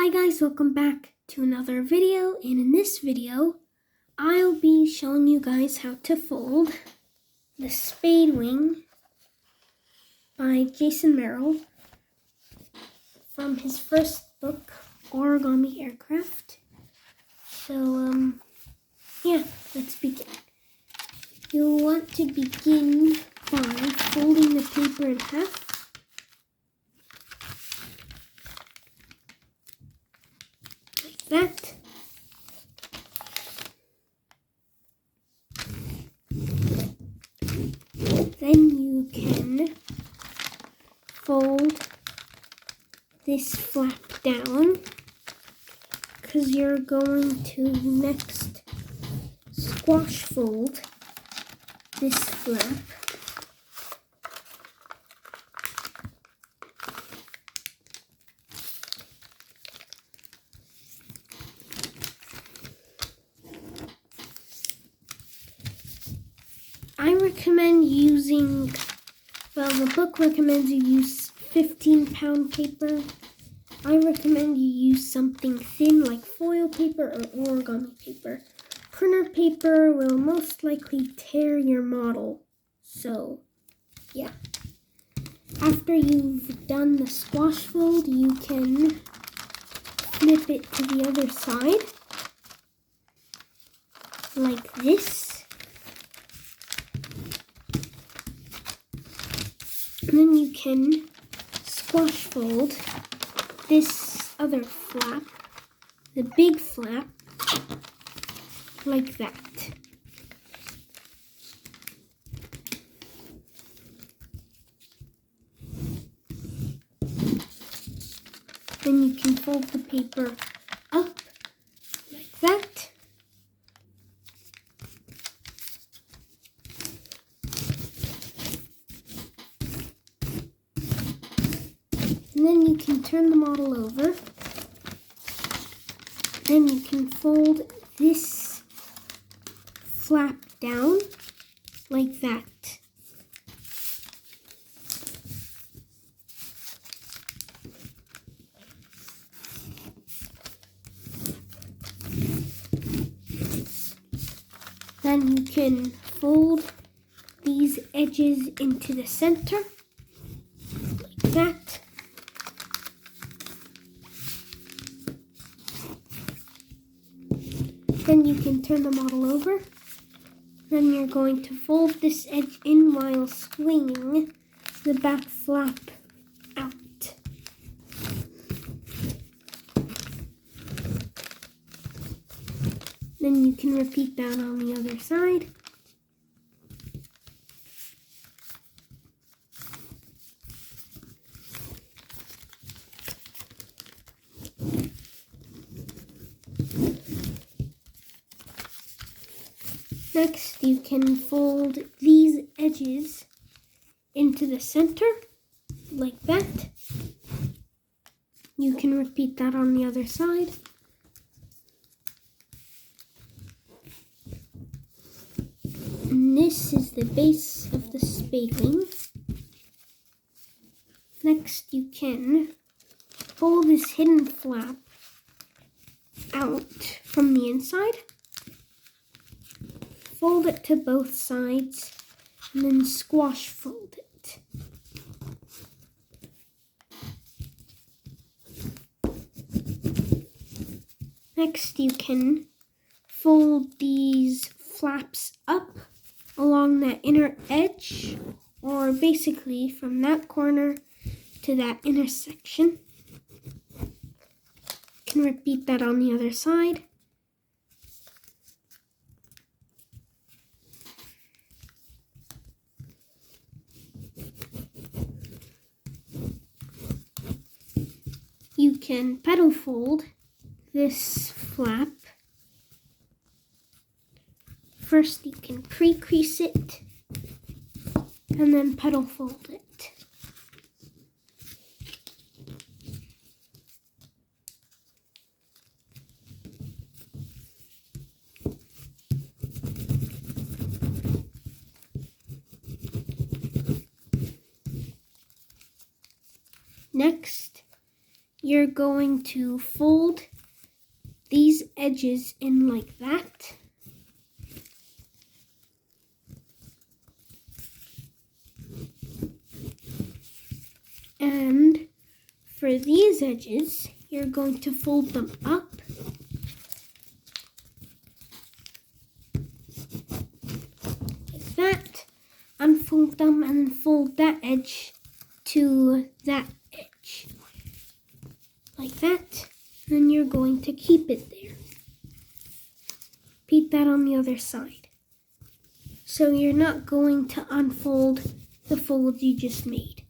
Hi guys, welcome back to another video, and in this video I'll be showing you guys how to fold the Spadewing by Jayson Merrill from his first book, Origami Aircraft. So yeah, let's begin. You'll want to begin by folding the paper in half. That. Then you can fold this flap down because you're going to next squash fold this flap. I recommend using, the book recommends you use 15-pound paper. I recommend you use something thin like foil paper or origami paper. Printer paper will most likely tear your model. So, yeah. After you've done the squash fold, you can flip it to the other side, like this. And then you can squash fold this other flap, the big flap, like that. Then you can fold the paper up, like that. And then you can turn the model over. Then you can fold this flap down like that. Then you can fold these edges into the center like that. Then you can turn the model over. Then you're going to fold this edge in while swinging the back flap out. Then you can repeat that on the other side. Next, you can fold these edges into the center, like that. You can repeat that on the other side. And this is the base of the Spadewing. Next, you can pull this hidden flap out from the inside. Fold it to both sides, and then squash fold it. Next, you can fold these flaps up along that inner edge, or basically from that corner to that intersection. You can repeat that on the other side. You can petal fold this flap. First, you can pre-crease it and then petal fold it. Next, you're going to fold these edges in like that. And for these edges, you're going to fold them up. Like that. Unfold them and then fold that edge to that edge. Like that. Then you're going to keep it there. Repeat that on the other side. So you're not going to unfold the folds you just made.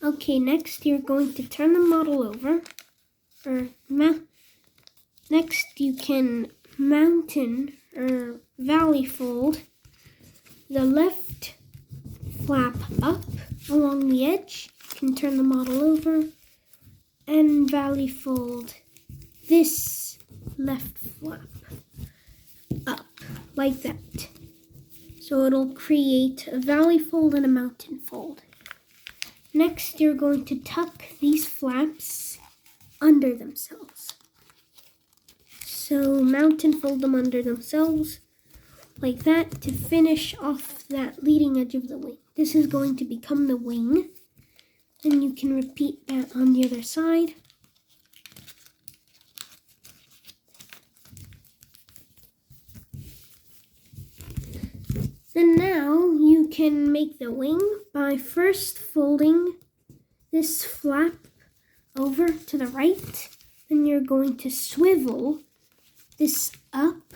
Okay, next you're going to turn the model over. Next you can mountain or valley fold the left flap up along the edge. You can turn the model over and valley fold this left flap up like that. So it'll create a valley fold and a mountain fold. Next, you're going to tuck these flaps under themselves. So mountain fold them under themselves like that to finish off that leading edge of the wing. This is going to become the wing. Then you can repeat that on the other side. Then now you can make the wing by first folding this flap over to the right. Then you're going to swivel this up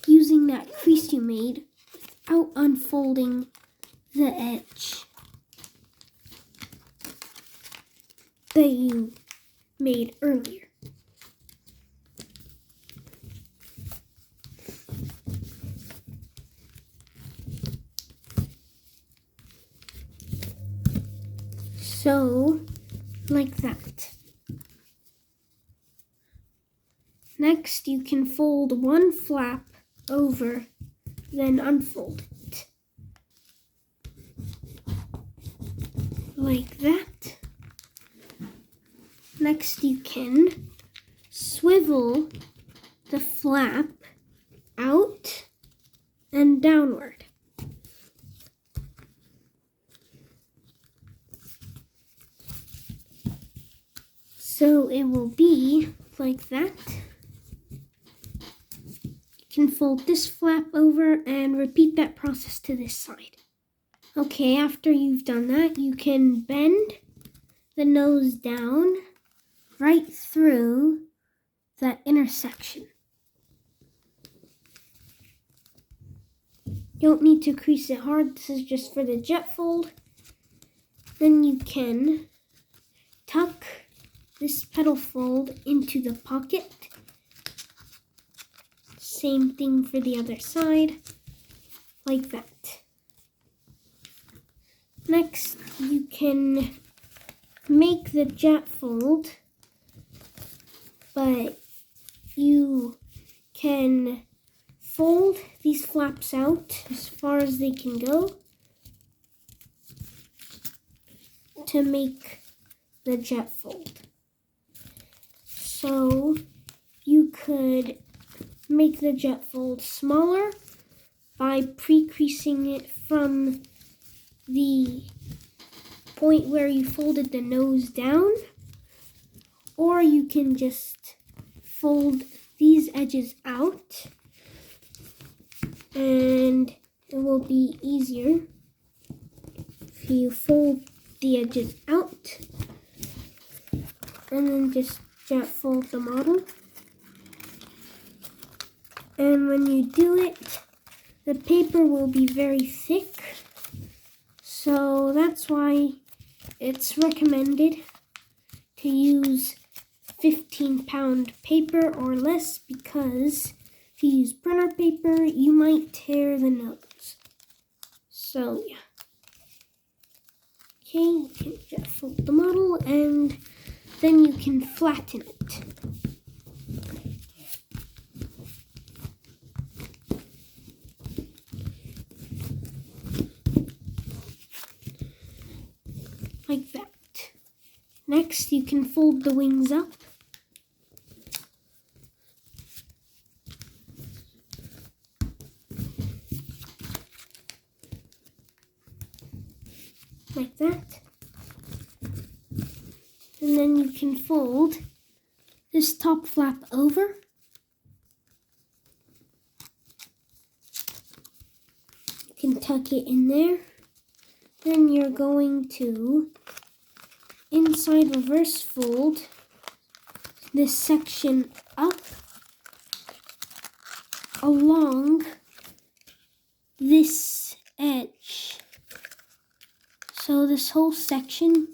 using that crease you made without unfolding the edge that you made earlier. So, like that. Next, you can fold one flap over, then unfold it. Like that. Next, you can swivel the flap out and downward. So it will be like that. You can fold this flap over and repeat that process to this side. Okay, after you've done that, you can bend the nose down right through that intersection. You don't need to crease it hard. This is just for the jet fold. Then you can tuck this petal fold into the pocket. Same thing for the other side, like that. Next, you can make the jet fold, but you can fold these flaps out as far as they can go to make the jet fold. So you could make the jet fold smaller by pre-creasing it from the point where you folded the nose down, or you can just fold these edges out and it will be easier if you fold the edges out and then just jet fold the model. And when you do it, the paper will be very thick. So that's why it's recommended to use 15-pound paper or less, because if you use printer paper, you might tear the nose. So yeah. Okay, you can jet fold the model and then you can flatten it. Like that. Next, you can fold the wings up. Like that. And then you can fold this top flap over. You can tuck it in there. Then you're going to inside reverse fold this section up along this edge. So this whole section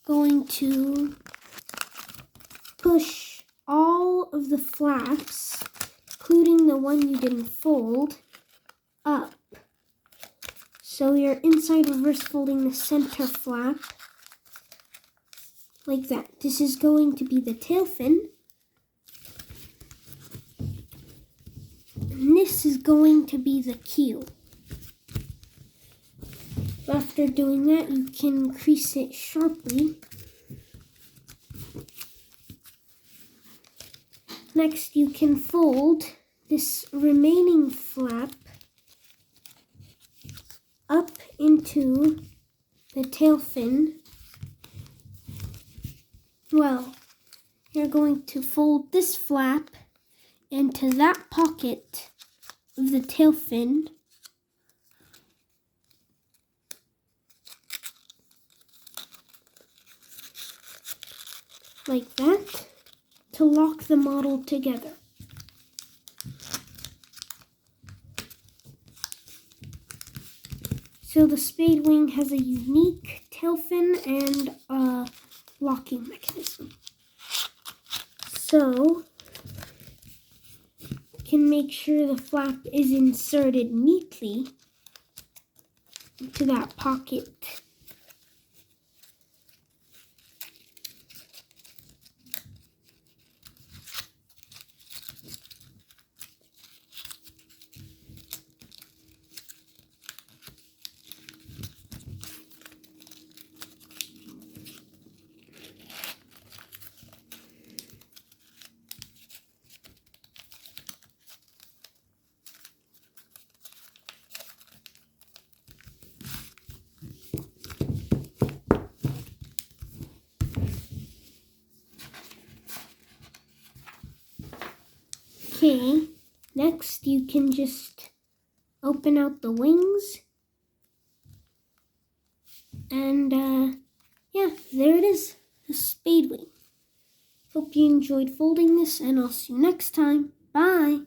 going to push all of the flaps, including the one you didn't fold, up. So you're inside reverse folding the center flap like that. This is going to be the tail fin. And this is going to be the keel. After doing that, you can crease it sharply. Next, you can fold this remaining flap up into the tail fin. Well, you're going to fold this flap into that pocket of the tail fin. Like that, to lock the model together. So the Spadewing has a unique tail fin and a locking mechanism. So you can make sure the flap is inserted neatly into that pocket. Okay, next you can just open out the wings. And yeah, there it is, the Spadewing. Hope you enjoyed folding this, and I'll see you next time. Bye!